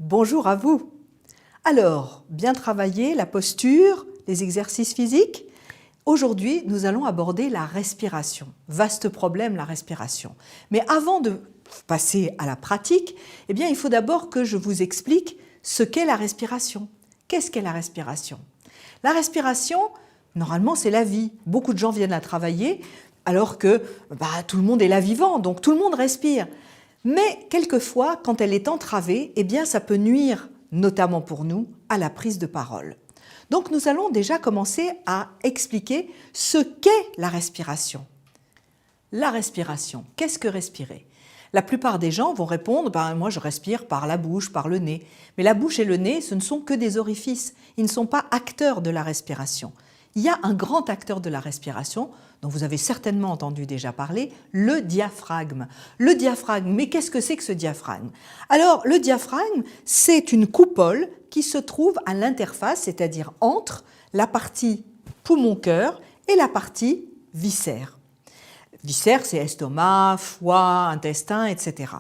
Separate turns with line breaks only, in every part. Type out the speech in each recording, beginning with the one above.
Bonjour à vous. Alors, bien travailler la posture, les exercices physiques. Aujourd'hui, nous allons aborder la respiration. Vaste problème, la respiration. Mais avant de passer à la pratique, eh bien, il faut d'abord que je vous explique ce qu'est la respiration. Qu'est-ce qu'est la respiration? La respiration, normalement, c'est la vie. Beaucoup de gens viennent à travailler alors que tout le monde est là vivant, donc tout le monde respire. Mais quelquefois, quand elle est entravée, eh bien, ça peut nuire, notamment pour nous, à la prise de parole. Donc nous allons déjà commencer à expliquer ce qu'est la respiration. La respiration, qu'est-ce que respirer? La plupart des gens vont répondre « moi je respire par la bouche, par le nez ». Mais la bouche et le nez, ce ne sont que des orifices, ils ne sont pas acteurs de la respiration. Il y a un grand acteur de la respiration, dont vous avez certainement entendu déjà parler, le diaphragme. Le diaphragme, mais qu'est-ce que c'est que ce diaphragme? Alors, le diaphragme, c'est une coupole qui se trouve à l'interface, c'est-à-dire entre la partie poumon-cœur et la partie viscère. Viscère, c'est estomac, foie, intestin, etc.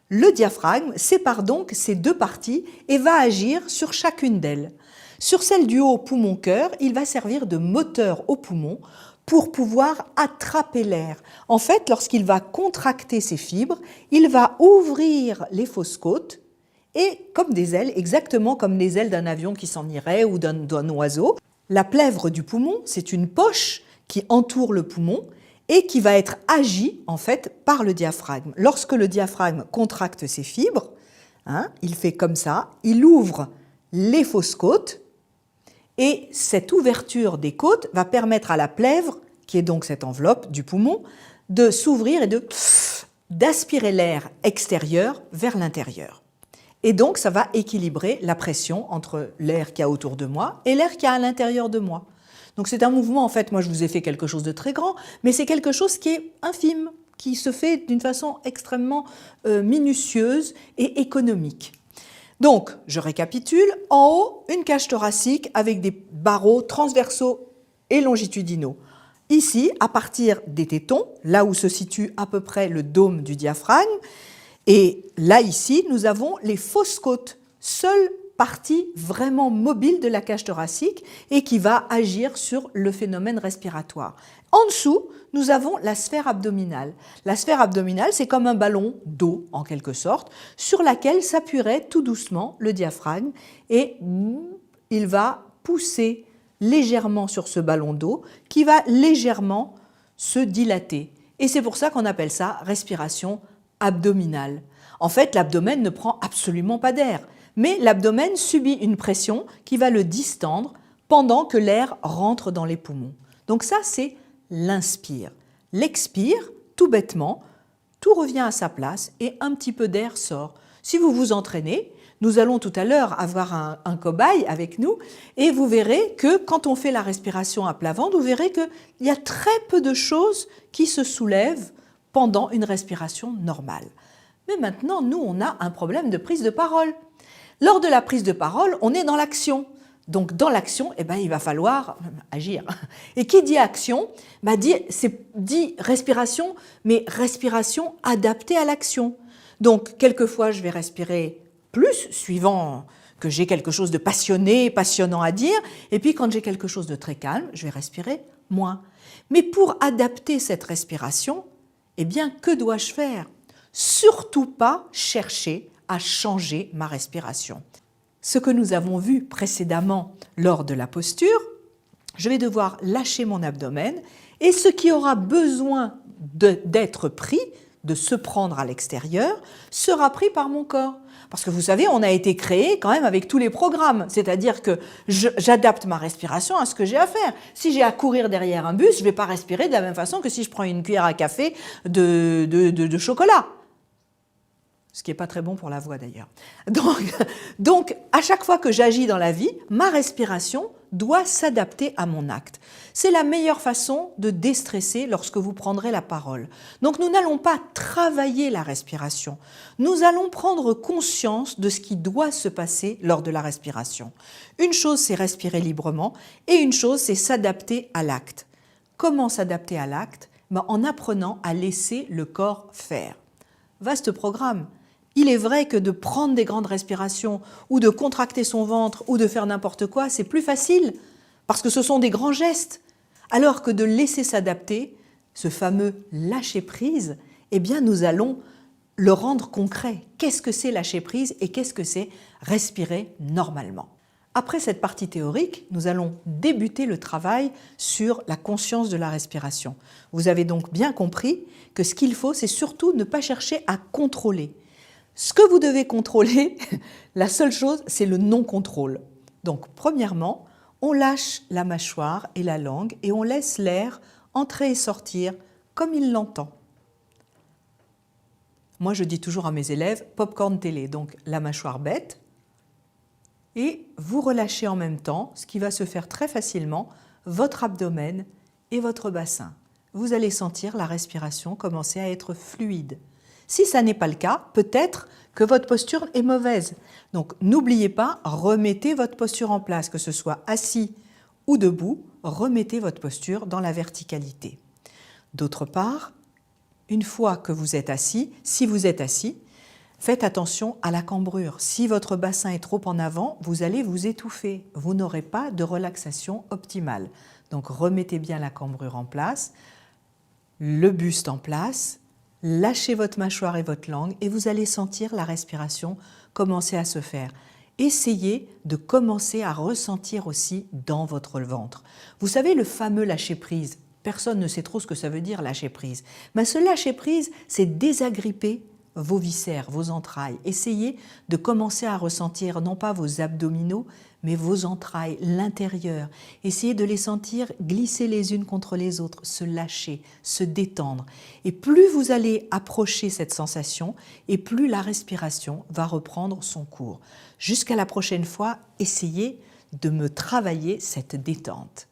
Le diaphragme sépare donc ces deux parties et va agir sur chacune d'elles. Sur celle du haut poumon-cœur, il va servir de moteur au poumon pour pouvoir attraper l'air. En fait, lorsqu'il va contracter ses fibres, il va ouvrir les fausses côtes et comme des ailes, exactement comme les ailes d'un avion qui s'en irait ou d'un oiseau. La plèvre du poumon, c'est une poche qui entoure le poumon et qui va être agie en fait par le diaphragme. Lorsque le diaphragme contracte ses fibres, il fait comme ça, il ouvre les fausses côtes et cette ouverture des côtes va permettre à la plèvre, qui est donc cette enveloppe du poumon, de s'ouvrir et d'aspirer l'air extérieur vers l'intérieur. Et donc ça va équilibrer la pression entre l'air qu'il y a autour de moi et l'air qu'il y a à l'intérieur de moi. Donc c'est un mouvement, en fait, moi je vous ai fait quelque chose de très grand, mais c'est quelque chose qui est infime, qui se fait d'une façon extrêmement minutieuse et économique. Donc, je récapitule, en haut, une cage thoracique avec des barreaux transversaux et longitudinaux. Ici, à partir des tétons, là où se situe à peu près le dôme du diaphragme, et là, ici, nous avons les fausses côtes, seule partie vraiment mobile de la cage thoracique et qui va agir sur le phénomène respiratoire. En dessous, nous avons la sphère abdominale. La sphère abdominale, c'est comme un ballon d'eau, en quelque sorte, sur laquelle s'appuierait tout doucement le diaphragme et il va pousser légèrement sur ce ballon d'eau qui va légèrement se dilater. Et c'est pour ça qu'on appelle ça respiration abdominale. En fait, l'abdomen ne prend absolument pas d'air, mais l'abdomen subit une pression qui va le distendre pendant que l'air rentre dans les poumons. Donc ça, c'est l'inspire. L'expire, tout bêtement, tout revient à sa place et un petit peu d'air sort. Si vous vous entraînez, nous allons tout à l'heure avoir un cobaye avec nous et vous verrez que quand on fait la respiration à plat ventre, vous verrez qu'il y a très peu de choses qui se soulèvent pendant une respiration normale. Mais maintenant, nous, on a un problème de prise de parole. Lors de la prise de parole, on est dans l'action. Donc, dans l'action, il va falloir agir. Et qui dit action, dit respiration, mais respiration adaptée à l'action. Donc, quelquefois, je vais respirer plus, suivant que j'ai quelque chose de passionné, passionnant à dire. Et puis, quand j'ai quelque chose de très calme, je vais respirer moins. Mais pour adapter cette respiration, que dois-je faire? Surtout pas chercher à changer ma respiration. Ce que nous avons vu précédemment lors de la posture, je vais devoir lâcher mon abdomen et ce qui aura besoin d'être pris, de se prendre à l'extérieur, sera pris par mon corps. Parce que vous savez, on a été créé quand même avec tous les programmes, c'est-à-dire que j'adapte ma respiration à ce que j'ai à faire. Si j'ai à courir derrière un bus, je ne vais pas respirer de la même façon que si je prends une cuillère à café de chocolat. Ce qui n'est pas très bon pour la voix d'ailleurs. Donc, à chaque fois que j'agis dans la vie, ma respiration doit s'adapter à mon acte. C'est la meilleure façon de déstresser lorsque vous prendrez la parole. Donc, nous n'allons pas travailler la respiration. Nous allons prendre conscience de ce qui doit se passer lors de la respiration. Une chose, c'est respirer librement et une chose, c'est s'adapter à l'acte. Comment s'adapter à l'acte? En apprenant à laisser le corps faire. Vaste programme. Il est vrai que de prendre des grandes respirations ou de contracter son ventre ou de faire n'importe quoi, c'est plus facile parce que ce sont des grands gestes. Alors que de laisser s'adapter, ce fameux lâcher prise, eh bien nous allons le rendre concret. Qu'est-ce que c'est lâcher prise et qu'est-ce que c'est respirer normalement? Après cette partie théorique, nous allons débuter le travail sur la conscience de la respiration. Vous avez donc bien compris que ce qu'il faut, c'est surtout ne pas chercher à contrôler. Ce que vous devez contrôler, la seule chose, c'est le non-contrôle. Donc, premièrement, on lâche la mâchoire et la langue et on laisse l'air entrer et sortir comme il l'entend. Moi, je dis toujours à mes élèves, popcorn télé, donc la mâchoire bête, et vous relâchez en même temps, ce qui va se faire très facilement, votre abdomen et votre bassin. Vous allez sentir la respiration commencer à être fluide. Si ça n'est pas le cas, peut-être que votre posture est mauvaise. Donc n'oubliez pas, remettez votre posture en place, que ce soit assis ou debout, remettez votre posture dans la verticalité. D'autre part, une fois que vous êtes assis, si vous êtes assis, faites attention à la cambrure. Si votre bassin est trop en avant, vous allez vous étouffer. Vous n'aurez pas de relaxation optimale. Donc remettez bien la cambrure en place, le buste en place, lâchez votre mâchoire et votre langue et vous allez sentir la respiration commencer à se faire. Essayez de commencer à ressentir aussi dans votre ventre. Vous savez, le fameux lâcher-prise, personne ne sait trop ce que ça veut dire lâcher-prise. Mais ce lâcher-prise, c'est désagripper vos viscères, vos entrailles. Essayez de commencer à ressentir non pas vos abdominaux, mais vos entrailles, l'intérieur. Essayez de les sentir glisser les unes contre les autres, se lâcher, se détendre. Et plus vous allez approcher cette sensation, et plus la respiration va reprendre son cours. Jusqu'à la prochaine fois, essayez de me travailler cette détente.